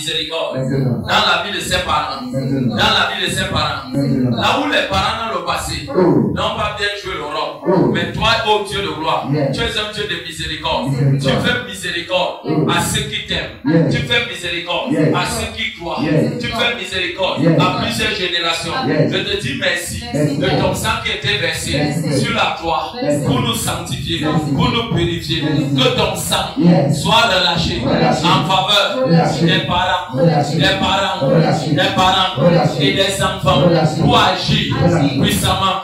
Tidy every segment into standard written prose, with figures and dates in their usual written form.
miséricorde dans la vie de ses parents, dans la vie de ses parents. Là où les parents dans le passé n'ont pas bien joué le rôle, mais toi, ô Dieu de gloire, tu es un Dieu de miséricorde. Tu fais miséricorde à ceux qui t'aiment. Tu fais miséricorde à ceux qui croient. Tu fais miséricorde à plusieurs générations. Je te dis merci de ton sang qui était versé sur la croix pour nous sanctifier, pour nous purifier. Que ton sang soit relâché en faveur des parents et des enfants pour agir puissamment.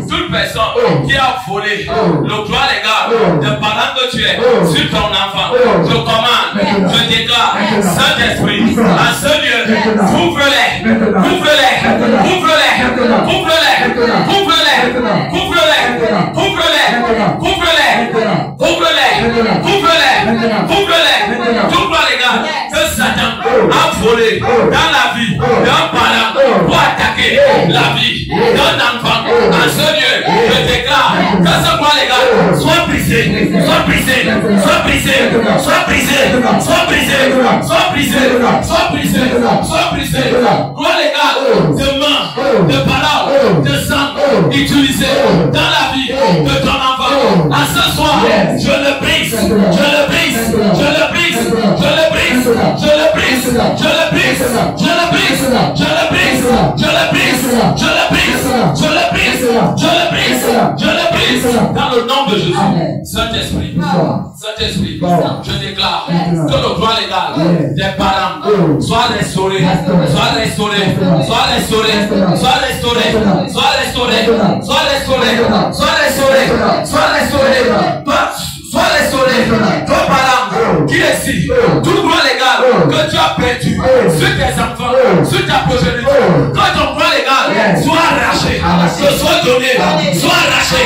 Toute personne qui a volé le droit légal des parents que tu es sur ton enfant, je commande, je déclare, Saint-Esprit, à ce lieu, couvre-les, que Satan a volé dans la vie d'un parent pour attaquer la vie d'un enfant. En ce lieu, je déclare que ce droit légal soit brisé, soit brisé, soit brisé, soit brisé, soit brisé, soit brisé, soit brisé, soit brisé. Droit légal de main, de parole, de sang utilisé dans la vie de ton enfant. À ce soir, je le brise, je le brise, je le brise, je le brise, je le brise, je le brise, je le brise, je le brise, je le brise, je le brise, je le brise, je le brise, je le brise, dans le nom de Jésus. Saint-Esprit, Saint-Esprit, je déclare que le droit légal des parents soit restauré, soit restauré, soit restauré, soit restauré, soit restauré, soit restauré, soit restauré, soit restauré, soit restauré, toi parents qui décide tout droit légal que tu as perdu sur tes enfants, sur ta progéniture, que ton droit légal soit arraché, te soit donné, soit arraché,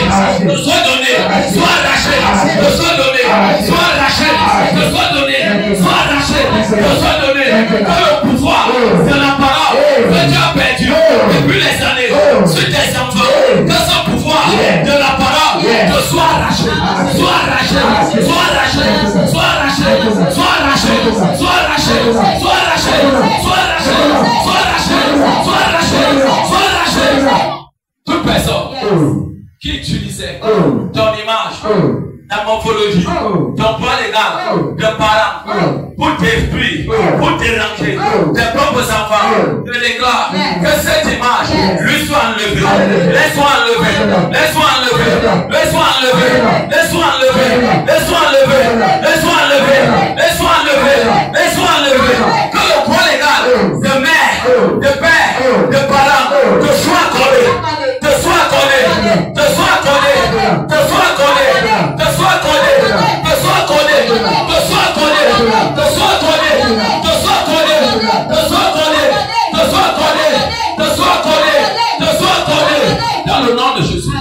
te soit donné, soit arraché, te soit donné, soit arraché, te soit donné, soit arraché, te soit donné, que le pouvoir de la parole que tu as perdu depuis les années sur tes enfants, que ce pouvoir de la parole te soit arraché, soit arraché, soit arraché, soit arraché, soit arraché, soit arraché, soit arraché, soit arraché, soit arraché, soit arraché, soit arraché. Toute personne qui utilisait ton image, ta morphologie, ton poids légal de parents pour t'esprit, pour déranger tes propres enfants, je déclare que cette image lui soit enlevée, laisse-moi enlever, laisse-moi enlever, laisse-moi enlever, laisse-moi enlever, laisse-moi enlever, laisse-moi enlever, laisse-moi enlever, laisse-moi enlever, que le poids légal de mère, de père, de parents te soit accordé, te soit accordé, te soit accordé, te soit accordé, te soit accordé, te soit accordé, te soit accordé, te soit accordé, te soit accordé, te soit accordé, te soit accordé, te soit accordé, te soit accordé, dans le nom de Jésus.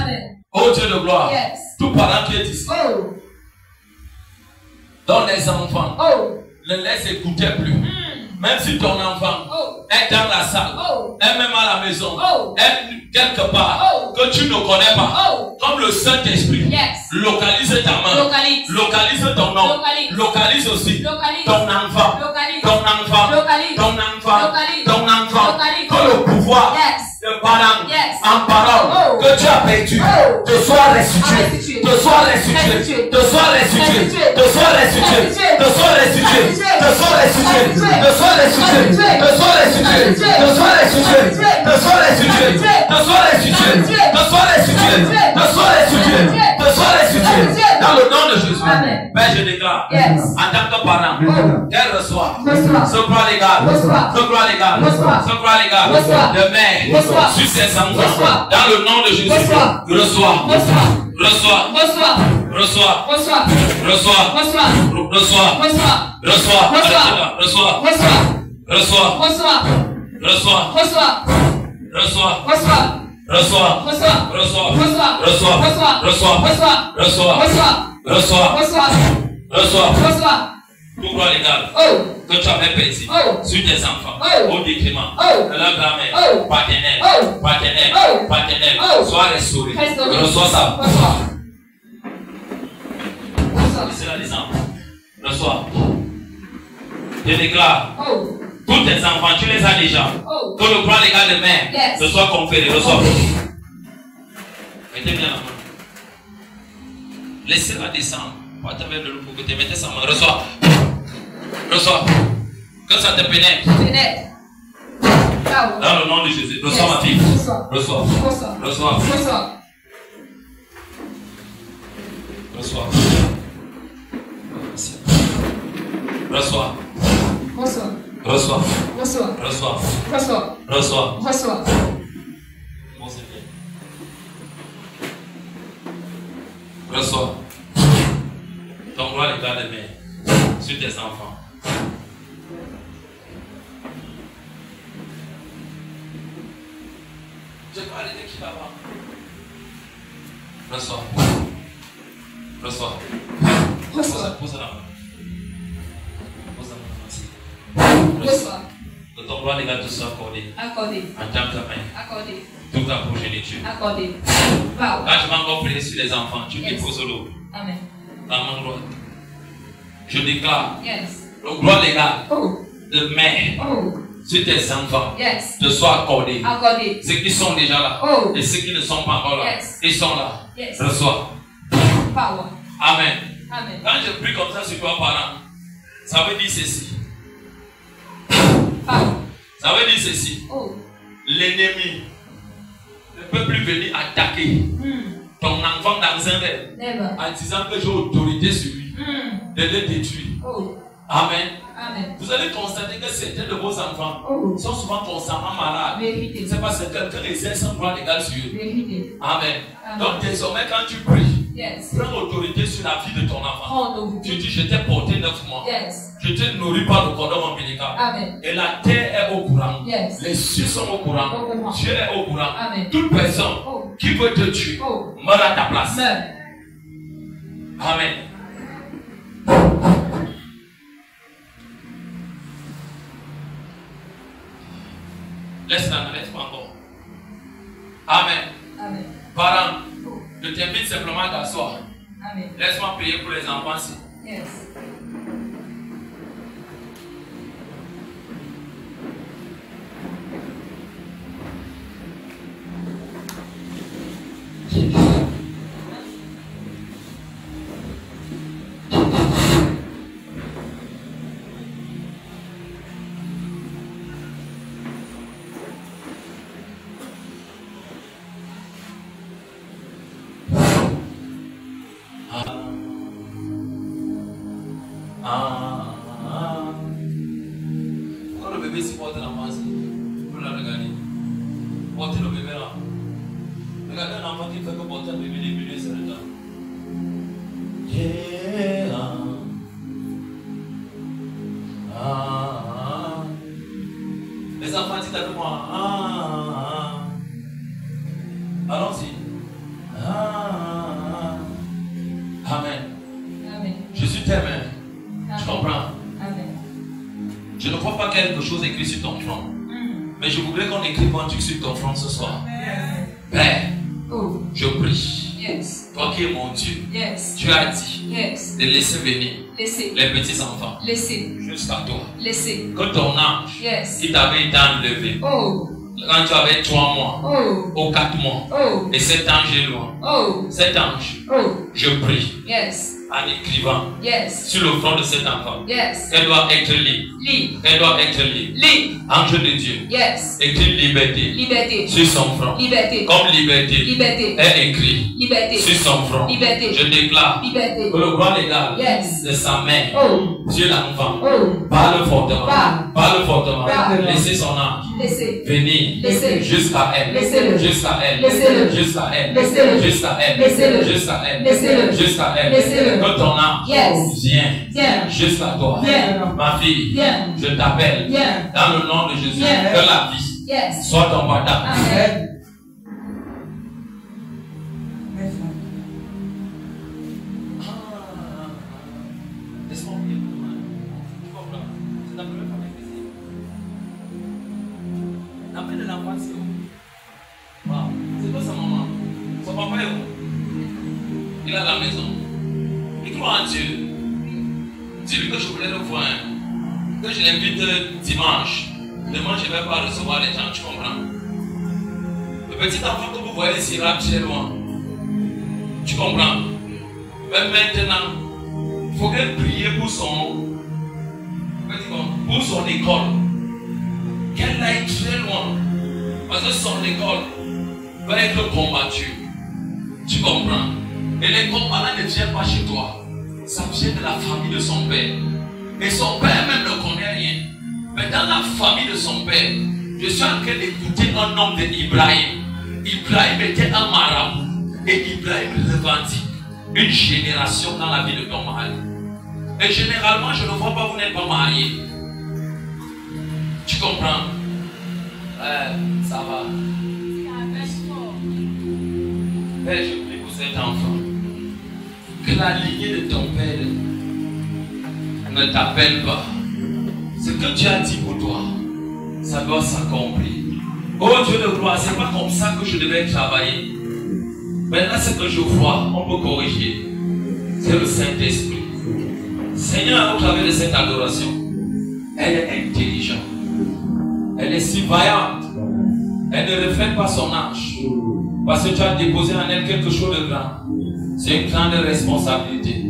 Oh Dieu de gloire, tout parent qui est ici, dont les enfants ne laisse écouter plus. Même si ton enfant est dans la salle, est même à la maison, est quelque part que tu ne connais pas, comme le Saint-Esprit, localise ta main, localise ton nom, localise aussi ton enfant, ton enfant, ton enfant, ton enfant, que le pouvoir de parents en parole que tu as perdu te soit restitué, te soit restitué, te soit restitué, te soit restitué, te soit restitué, te soit restitué, te soit restitué, te soit restitué, te soit restitué, te soit restitué, te soit restitué, te soit restitué, te soit restitué, te soit restitué, dans le nom de Jésus. Père, je déclare en tant que parent qu'elle reçoit ce droit légal, ce droit légal, ce droit légal de mère sur ses enfants, dans le nom de Jésus. Reçois, reçois, reçois, reçois, reçois, reçois, reçois, reçois, reçois, reçois, reçois, reçois, reçois, reçois, reçois, reçois, reçois, tout droit légal que tu avais perdu sur tes enfants au détriment de leur grand-mère paternelle, soit restauré. Reçois ça. Reçois. Je déclare. Oh. Tous tes enfants, tu les as déjà. Oh. Que le plan légal de mère te soit conféré. Reçois. Mettez bien la main. Laissez-la descendre. Partez vers le côté. Mettez sa main. Reçois. Reçois. Que ça te pénètre. Pénètre. Dans le nom de Jésus. Reçois ma fille. Reçois. Reçois. Reçois. Reçois. Reçois. Reçois. Reçois. Reçois. Reçois. Reçois. Reçois. Reçois. Reçois. Reçois. Mon Seigneur. Reçois. Ton gloire est dans les mains sur tes enfants. Je parle de qui là-bas. Reçois. Reçois. Reçois. Pose la main. Pose la main. Merci. Reçois. Que ton gloire légal te soit accordé. Accordé. Entame ta main. Accordé. Toute ta progéniture. Accordé. Quand je vais encore prier sur les enfants, tu déposes l'eau. Amen. Dans mon gloire. Je déclare. Yes. Le gloire légal Oh. de mère Oh. sur tes enfants Yes. te soit accordé. Accordé. Ceux qui sont déjà là Oh. et ceux qui ne sont pas encore là, Yes. ils sont là. Yes. Reçois. Power. Amen. Amen. Quand je prie comme ça sur toi, parent, ça veut dire ceci. Power. Ça veut dire ceci. Oh. L'ennemi ne peut plus venir attaquer ton enfant dans un rêve Never. en disant que j'ai autorité sur lui de le détruire. Oh. Amen. Amen. Vous allez constater que certains de vos enfants Oh. sont souvent constamment malades. Vérité. C'est parce que quelqu'un exerce un droit légal sur eux. Vérité. Amen. Amen. Donc désormais quand tu pries, Yes. prends l'autorité sur la vie de ton enfant. Prends Tu dis, je t'ai porté 9 mois. Yes. Je t'ai nourri par le cordon ombilical. Amen. Et la terre est au courant. Yes. Les cieux sont au courant. Au courant. Dieu est au courant. Amen. Toute personne Oh. qui veut te tuer, Oh. meurt à ta place. Meurs. Amen. Laisse-moi encore. Amen. Amen. Parents, je t'invite simplement à t'asseoir. Amen. Laisse-moi prier pour les enfants. Yes. Pourquoi le bébé s'y porte la masse? Vous la regardez. Portez le bébé là. Regardez un enfant qui fait que porter un bébé des milieux, c'est le temps. Yeah. Les enfants disent avec moi. Allons-y. Amen. Amen. Jésus t'aime. Tu comprends? Amen. Je ne crois pas quelque chose écrit sur ton front. Mais je voudrais qu'on écrive un truc sur ton front ce soir. Père, Oh. je prie. Yes. Toi qui es mon Dieu, Yes. tu as dit Yes. de laisser venir Laissez. les petits enfants Laissez. jusqu'à toi. Laissez. Que ton ange, Yes. qui t'avait été enlevé Oh. quand tu avais 3 mois, Oh. ou 4 mois, Oh. et cet ange est loin. Oh. Cet ange, Oh. je prie Yes. en écrivant Yes. sur le front de cet enfant. Yes. Elle doit être libre. Libre. Elle doit être libre. Libre. Ange de Dieu, Yes. écrit liberté Liberté. sur son front. Liberté. Comme liberté Liberté. est écrit Liberté. sur son front. Liberté. Je déclare Liberté. que le droit légal Yes. de sa mère Oh. sur l'enfant Oh. parle fortement. Parle fortement. Parle. Laissez son ange Laissez. venir Laissez. jusqu'à elle. Laissez-le. Jusqu'à elle. Laissez-le. Jusqu'à elle. Laissez-le. Jusqu'à elle. Laissez-le. Jusqu'à elle. Laissez-le. Jusqu'à elle. Laissez-le. Que ton ange Yes. vienne Viens. jusqu'à toi. Viens. Ma fille, Viens. je t'appelle Viens. dans le nom de Jésus. Viens. Que la vie Yes. soit ton partage. Amen. Laisse-moi prier pour toi. Tu comprends? C'est ta première fois avec ici. L'appel de l'enfant, c'est où? Wow. C'est quoi sa maman? Son papa est où? Il est à la maison. Il croit en Dieu. Celui que je voulais le voir, que je l'invite dimanche. Demain, je ne vais pas recevoir les gens, tu comprends? Le petit enfant que vous voyez ici, là, très loin. Tu comprends? Mais maintenant, il faudrait prier pour son école. Qu'elle aille très loin. Parce que son école va être combattue. Tu comprends? Et les combats là ne viennent pas chez toi. Ça vient de la famille de son père. Et son père même ne connaît rien. Mais dans la famille de son père, je suis en train d'écouter un homme d'Ibrahim. Ibrahim était un marabout. Et Ibrahim revendique une génération dans la vie de ton mari. Et généralement, je ne vois pas, vous n'êtes pas marié. Tu comprends? Ça va. Père, je prie pour cet enfant. Que la lignée de ton père ne t'appelle pas. Ce que Dieu a dit pour toi, ça doit s'accomplir. Oh Dieu de gloire, c'est pas comme ça que je devais travailler. Maintenant, ce que je vois, on peut corriger. C'est le Saint-Esprit. Seigneur, au travers de cette adoration, elle est intelligente. Elle est si vaillante. Elle ne reflète pas son âge. Parce que tu as déposé en elle quelque chose de grand. C'est une grande responsabilité.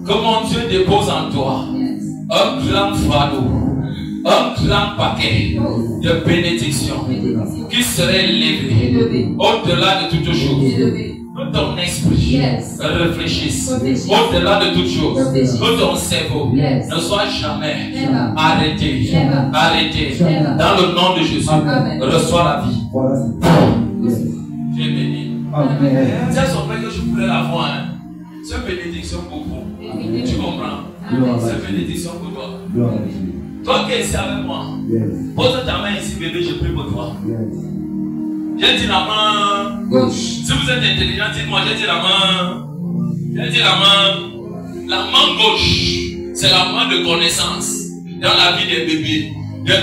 Que mon Dieu dépose en toi un grand fardeau, un grand paquet de bénédictions qui serait élevé au-delà de toutes choses. Que ton esprit réfléchisse au-delà de toutes choses. Que ton cerveau ne soit jamais arrêté. Dans le nom de Jésus, reçois la vie. Tu es béni. C'est son père que je voulais l'avoir. C'est une bénédiction pour vous. Tu comprends? C'est une bénédiction pour toi. Toi qui es ici avec moi, pose ta main ici, bébé, je prie pour toi. J'ai dit la main gauche. Si vous êtes intelligent, dites-moi, j'ai dit la main. J'ai dit la main. La main gauche, c'est la main de connaissance dans la vie des bébés. De 1 an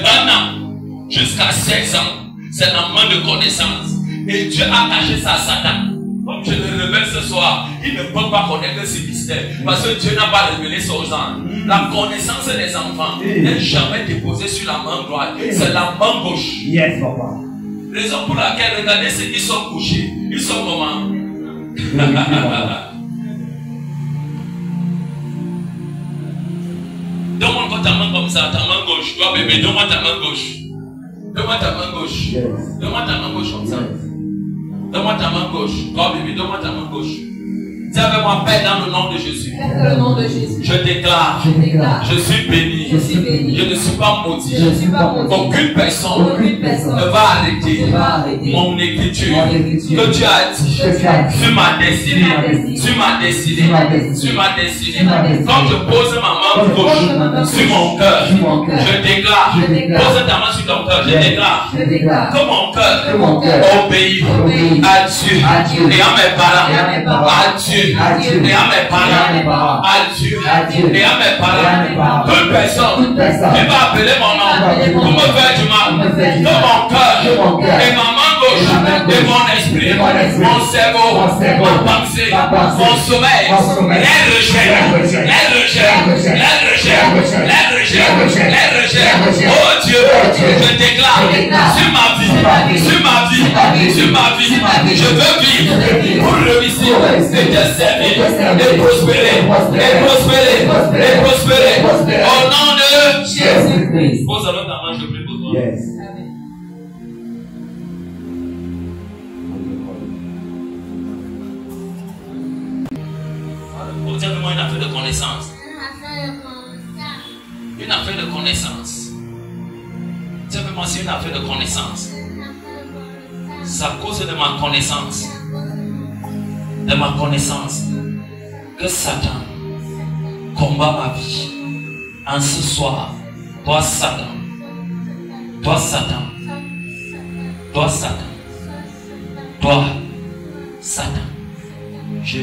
jusqu'à 16 ans, c'est la main de connaissance. Et Dieu a caché ça à Satan. Comme je le révèle ce soir, il ne peut pas connaître ces mystères. Parce que Dieu n'a pas révélé ça aux anges. La connaissance des enfants n'est jamais déposée sur la main droite. C'est la main gauche. Yes, papa. Raison pour laquelle, regardez ceux qui sont couchés. Ils sont comment? Donne-moi encore ta main comme ça, ta main gauche. Toi bébé, donne-moi ta main gauche. Donne-moi ta main gauche. Donne-moi ta main gauche comme ça. Donne-moi ta main gauche. Toi bébé, donne-moi ta main gauche. Dis avec moi, Père, dans le nom de Jésus. Je déclare. Je suis béni. Je ne suis pas maudit. Aucune personne ne va arrêter mon écriture que tu as dit sur ma destinée. Quand je pose ma main gauche sur mon cœur, je déclare. Pose ta main sur ton cœur. Je déclare que mon cœur obéit à Dieu et à mes parents. À Dieu. Et à mes parents, à Dieu et à mes parents, toute personne qui va appeler mon nom pour me faire du mal, que mon cœur et ma main gauche et mon esprit, mon cerveau, ma pensée, mon sommeil, les rejette. Oh Dieu, je déclare sur ma vie, je veux vivre pour réussir et te servir et prospérer. Au nom de Jésus. Pose alors ta main, je prie pour toi. Yes. Observe-moi une affaire de connaissance. Une affaire de connaissance. Observe-moi, c'est une affaire de connaissance. C'est à cause de ma connaissance. De ma connaissance que Satan combat ma vie. En ce soir, toi Satan, je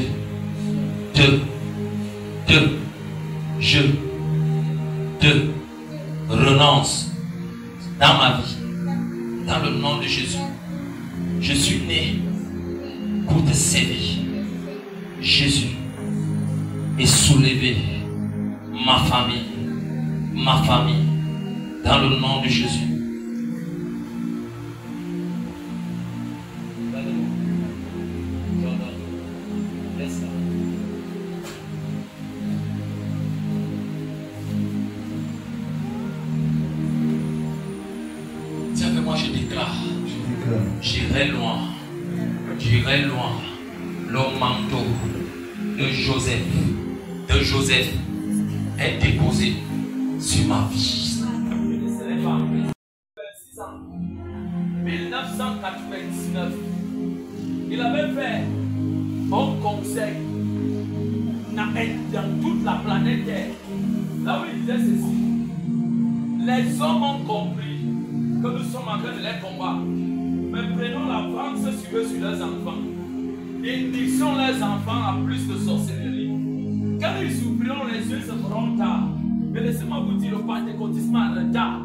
te renonce dans ma vie, dans le nom de Jésus. Je suis né pour te servir. Jésus est soulevé ma famille, dans le nom de Jésus. Tiens, moi je déclare, j'irai loin, le manteau de Joseph est déposé sur ma vie. 1999, il avait fait un conseil dans toute la planète Terre. Là où il disait ceci: les hommes ont compris que nous sommes en train de les combattre, mais prenons l'avance sur eux, sur leurs enfants. Et indixons leurs enfants à plus de sorcellerie. Quand ils s'ouvriront, les yeux se feront tard. Mais laissez-moi vous dire, le pentecôtisme en retard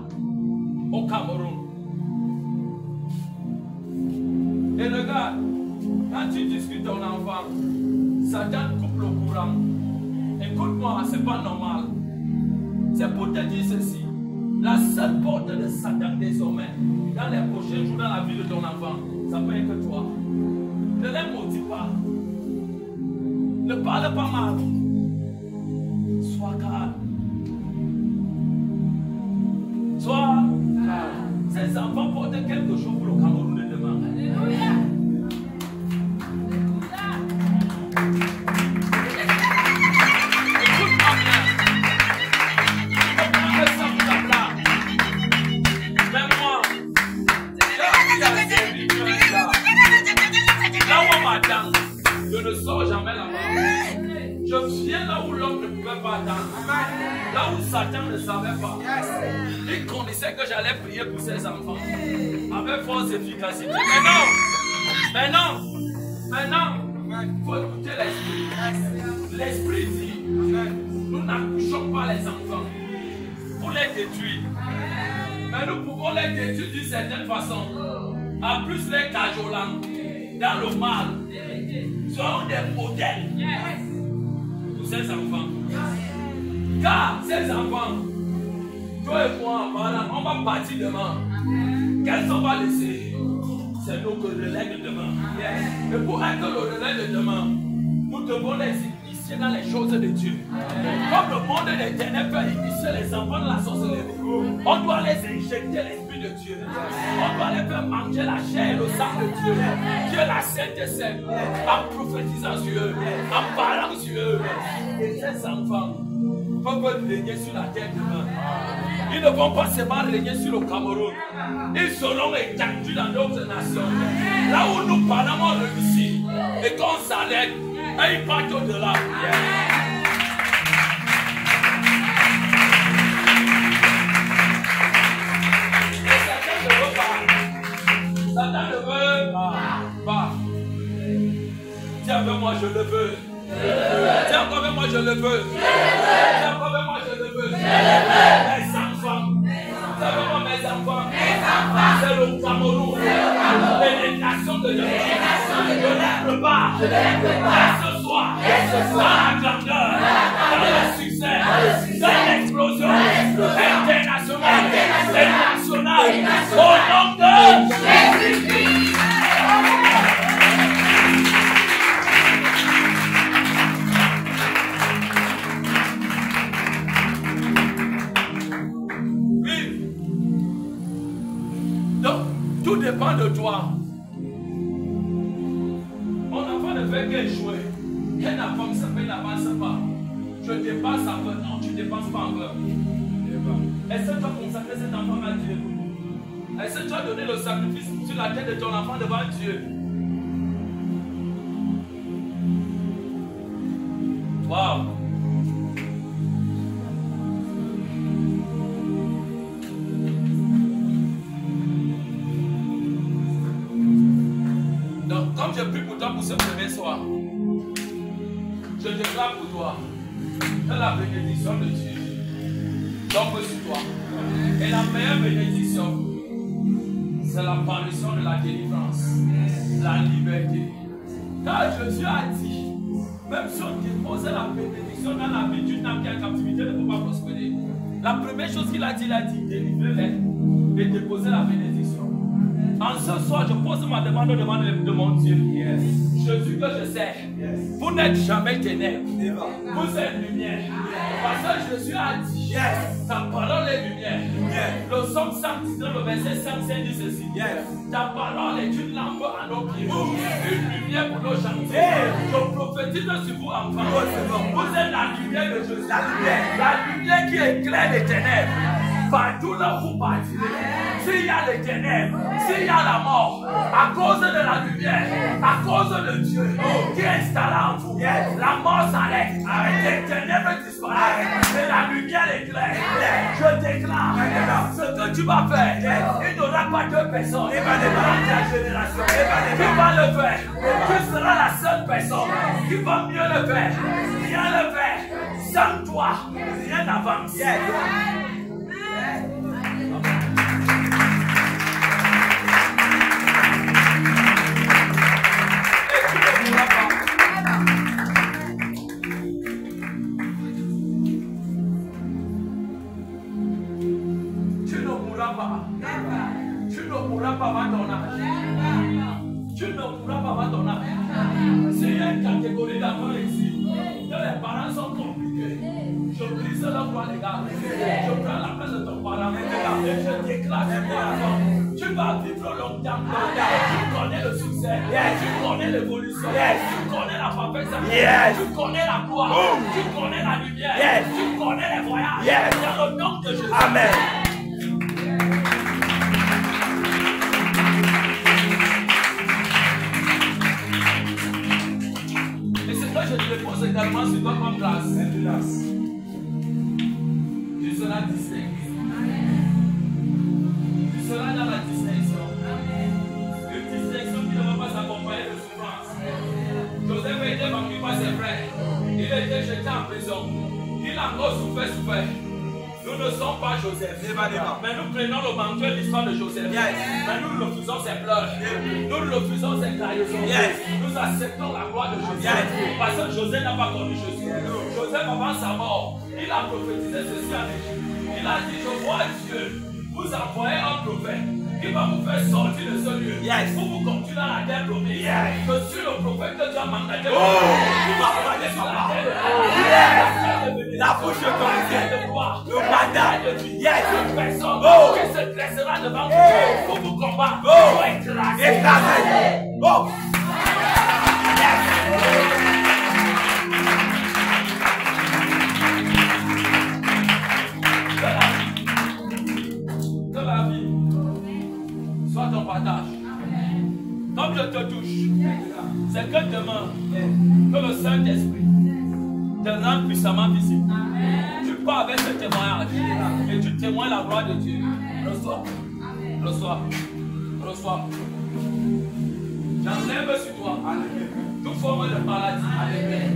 au Cameroun. Et regarde, quand tu discutes ton enfant, Satan coupe le courant. Écoute-moi, c'est pas normal. C'est pour te dire ceci: la seule porte de Satan désormais, dans les prochains jours, dans la vie de ton enfant, ça peut être que toi. Ne les maudis pas. Ne parle pas mal. Sois calme. Sois calme. Ces enfants portent quelque chose pour le Cameroun de demain. Alléluia. Écoute-moi bien. Écoute-moi ça pour ta place. Mais moi, là où on m'attend, je ne sors jamais là-bas. Je viens là où l'homme ne pouvait pas attendre. Là où Satan ne savait pas. Il connaissait que j'allais prier pour ses enfants avec force et efficacité. Mais non, il faut écouter l'esprit. L'esprit dit: nous n'accouchons pas les enfants pour les détruire. Mais nous pouvons les détruire d'une certaine façon. En plus, les cajolants dans le mal sont des modèles pour ces enfants. Car ces enfants, toi et moi, voilà, on va partir demain. Qu'est-ce qu'on va laisser? C'est nous que le relais de demain. Et pour être le relais de demain, nous devons les initier dans les choses de Dieu. Comme le monde des ténèbres peut initier les enfants de la sorcellerie, on doit les injecter l'esprit de Dieu. On doit les faire manger la chair et le sang de Dieu. Dieu la Sainte et Sainte, en prophétisant sur eux, en parlant sur eux. Et ces enfants peuvent régner sur la terre demain. Ils ne vont pas seulement régner sur le Cameroun. Ils seront étendus dans d'autres nations. Là où nous parlons, on réussit. Et quand on s'arrête, ils partent au-delà. Et Satan ne veut pas. Satan ne veut pas. Tiens avec moi, je le veux. Tiens encore avec moi, je le veux. Tiens encore avec moi, je le veux. Mes enfants. Tiens avec moi, mes enfants. C'est le Cameroun. Et les nations de Dieu. Je ne lève pas. Et ce soir, dans la grandeur, dans le succès, dans l'explosion internationale et nationale, au nom de Jésus-Christ. Tout dépend de toi. Mon enfant ne fait qu'échouer. Qu'un enfant s'appelle n'avance pas. Je dépasse en peur. Non, tu ne dépasses pas en peur. Est-ce que tu as consacré cet enfant à Dieu? Est-ce que tu as donné le sacrifice sur la tête de ton enfant devant Dieu? Waouh! Comme je prie pour toi pour ce premier soir, je déclare pour toi que la bénédiction de Dieu tombe sur toi. Et la meilleure bénédiction, c'est l'apparition de la délivrance, la liberté. Car Jésus a dit Même si on déposait la bénédiction dans la vie d'une âme qui est en captivité, ne peut pas prospérer. La première chose qu'il a dit, délivrez-les et déposez la bénédiction. En ce soir, je pose ma demande au devant de mon Dieu. Yes. Jésus que je sais, yes. Vous n'êtes jamais ténèbres. Vous êtes lumière. Yes. Parce que Jésus a dit, yes. Ta parole est lumière. Yes. Le Somme 119, le verset 5, dit ceci. Yes. Ta parole est une lampe à nos pieds, une lumière pour nos chantiers. Yes. Je prophétise sur vous, enfants. Vous êtes la lumière de Jésus. La lumière qui éclaire les ténèbres. Partout là où vous partirez, s'il y a les ténèbres, s'il y a la mort, à cause de la lumière, à cause de Dieu qui est installé en vous, la mort s'arrête, les ténèbres disparaissent, et la lumière éclaire. Je déclare ce que tu vas faire, il n'y aura pas deux personnes dans ta génération. Tu vas le faire, tu seras la seule personne qui va mieux le faire. Viens le faire, sans toi, rien n'avance. Tu ne pourras pas avant ton âge. Tu ne pourras pas avant ton âge. C'est une catégorie d'enfants ici. Que les parents sont compliqués. Je brise leur voix, les gars. Je prends la place de ton parent. Et je déclare sur ton enfant. Tu vas vivre longtemps. Tu connais le succès. Tu connais l'évolution. Tu connais la perfection. Tu connais la gloire. Tu connais la lumière. Tu connais les voyages. Dans le nom de Jésus. Amen. Je te dépose également sur toi comme grâce. Tu seras distinct. Tu seras dans la distinction. Une distinction qui ne va pas s'accompagner de souffrance. Joseph a été vaincu par ses frères. Il a été jeté en prison. Il a encore souffert. Nous ne sommes pas Joseph. Mais nous prenons le banquet de l'histoire de Joseph. Mais nous refusons ses pleurs. Nous refusons ses trahisons. Nous acceptons la gloire de Joseph. Parce que Joseph n'a pas connu Jésus. Joseph, avant sa mort, il a prophétisé ceci en Égypte. Il a dit, je vois Dieu vous envoyer un prophète qui va vous faire sortir de ce lieu. Pour vous continuer à la terre promise. Je suis le prophète que tu as mandaté. Qui va parler sur la terre. La bouche de ton le mandat de Dieu. Une personne qui se dressera devant vous pour vous combattre. Pour écraser. Que la vie soit ton partage. Comme je te touche, c'est que demain, que le Saint-Esprit te rende puissamment visible. Tu pars avec ce témoignage et tu témoignes la gloire de Dieu. Reçois. J'enlève sur toi toute forme de maladie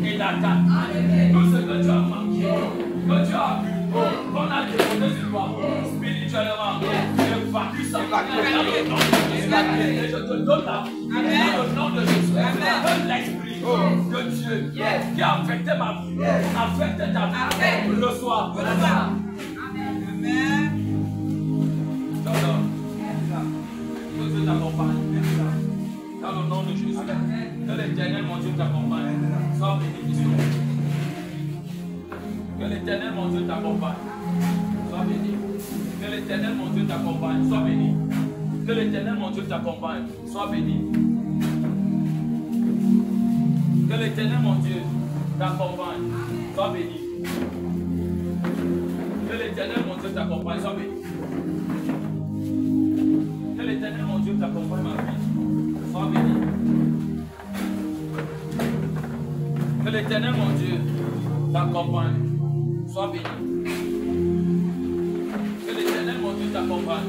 et d'attaque. Tout ce que tu as manqué, que tu as vu, qu'on a déposé sur toi, spirituellement, évacue ça. Dans le nom de Jésus. Et je te donne la vie. Dans le nom de Jésus. Que l'esprit de Dieu qui a affecté ma vie, affecte ta vie. Le soir. Amen. Que Dieu t'accompagne. Dans le nom de Jésus. Que l'Éternel, mon Dieu, t'accompagne. Sois béni. Que l'Éternel, mon Dieu, t'accompagne. Sois béni. Que l'Éternel, mon Dieu, t'accompagne. Sois béni. Que l'Éternel, mon Dieu, t'accompagne. Sois béni. Que l'Éternel, mon Dieu, t'accompagne. Sois béni. Que l'Éternel, mon Dieu, t'accompagne. Sois béni. Que l'Éternel, mon Dieu, t'accompagne, ma vie. Sois béni. Que l'Éternel, mon Dieu, t'accompagne. Sois béni. Que l'Éternel, mon Dieu, t'accompagne.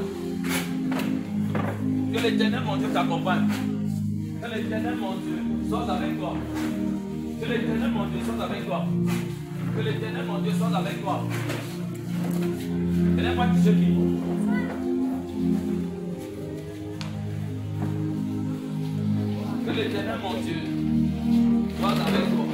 Que l'Éternel, mon Dieu, t'accompagne. Que l'Éternel, mon Dieu, soit avec toi. Que l'Éternel, mon Dieu, soit avec toi. Que l'Éternel, mon Dieu, soit avec toi. Je n'ai pas touché qui. Que l'Éternel, mon Dieu, soit avec toi.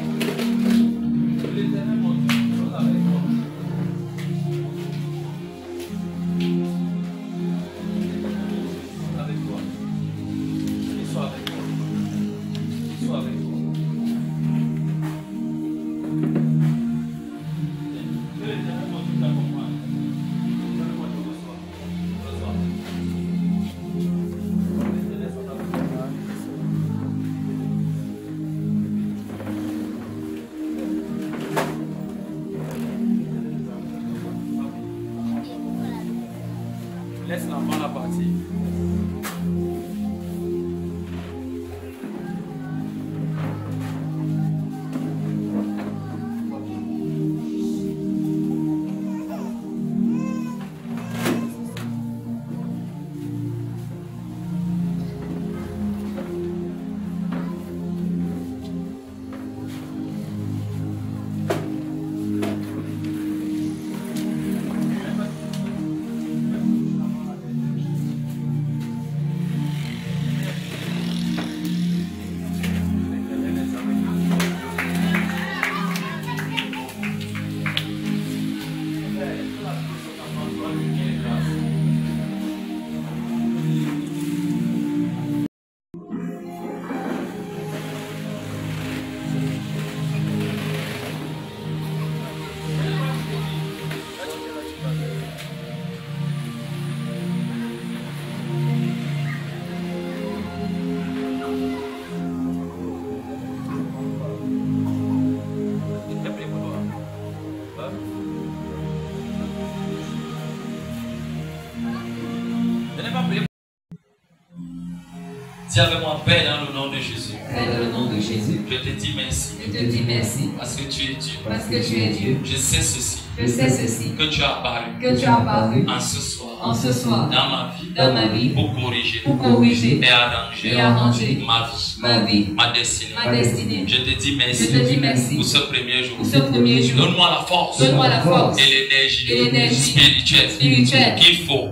Laisse l'enfant la partir. Dis avec moi, Père, dans le nom de Jésus. Père, dans le nom de Jésus. Je te dis merci. Je te dis merci. Parce que tu es Dieu. Parce que tu es Dieu. Je sais ceci. Je sais ceci. Que tu as apparu. Que tu as apparu. En ce soir. En ce soir. Dans ma vie. Dans ma vie. Pour corriger. Pour corriger. Et arranger. Et arranger. Ma vie. Ma vie. Ma destinée. Ma destinée. Je te dis merci. Je te dis merci. Pour ce premier jour. Pour ce premier jour. Donne-moi la force. Donne-moi la force. Et l'énergie. Et l'énergie. Spirituelle. Qu'il faut.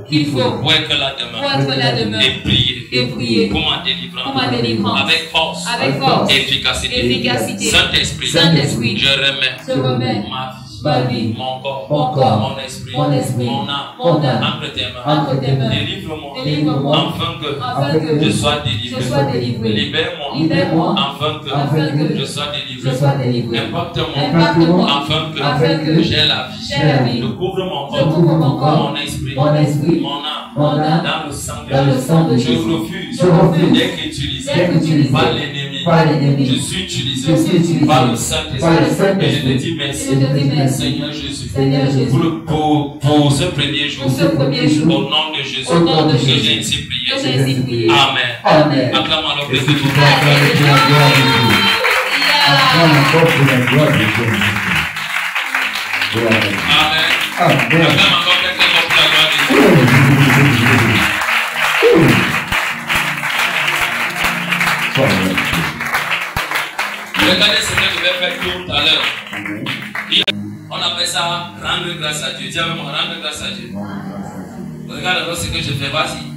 Pour être là demain. Pour être là demain. Et prier. Et prier. Pour ma délivrance. Pour ma délivrance. Avec force. Avec force. Efficacité. Efficacité. Saint-Esprit. Saint-Esprit. Je remets. Je remets. Ma vie. Ma vie. Mon corps. Mon corps. Mon esprit. Mon esprit. Mon âme. Mon âme. Entre tes mains. Entre tes mains. Délivre-moi. Délivre-moi. Afin que Je sois délivré. Je sois délivré. Libère-moi. Libère-moi. Afin que je sois délivré. Je sois délivré. Impacte-moi. Afin Afin que j'ai la vie. j'ai la vie. Je couvre mon Je couvre mon corps. Mon esprit. Mon esprit. Mon âme. Mon âme. Dans le sang de Dans le sang de Jésus. Jésus. Je refuse. Je refuse. D'être utilisé D'être utilisé. par l'ennemi. Par l'ennemi. Je suis utilisé Je suis utilisé par le par le Saint-Esprit. Saint-Esprit. Et je te dis merci. Et je te dis merci. Seigneur Jésus. Seigneur Jésus. Pour ce premier jour. Pour ce premier jour. Au nom de Jésus. Au nom de Que Jésus. j'ai ainsi prié. Que j'ai ainsi prié. Amen. Amen. Acclame alors le Christ. Amen. Acclame encore quelqu'un pour la gloire de Dieu. Regardez ce que je vais faire tout à l'heure. On appelle ça rendre grâce à Dieu. Dis avec moi, rendre grâce à Dieu. Regarde alors ce que je fais. Vas-y.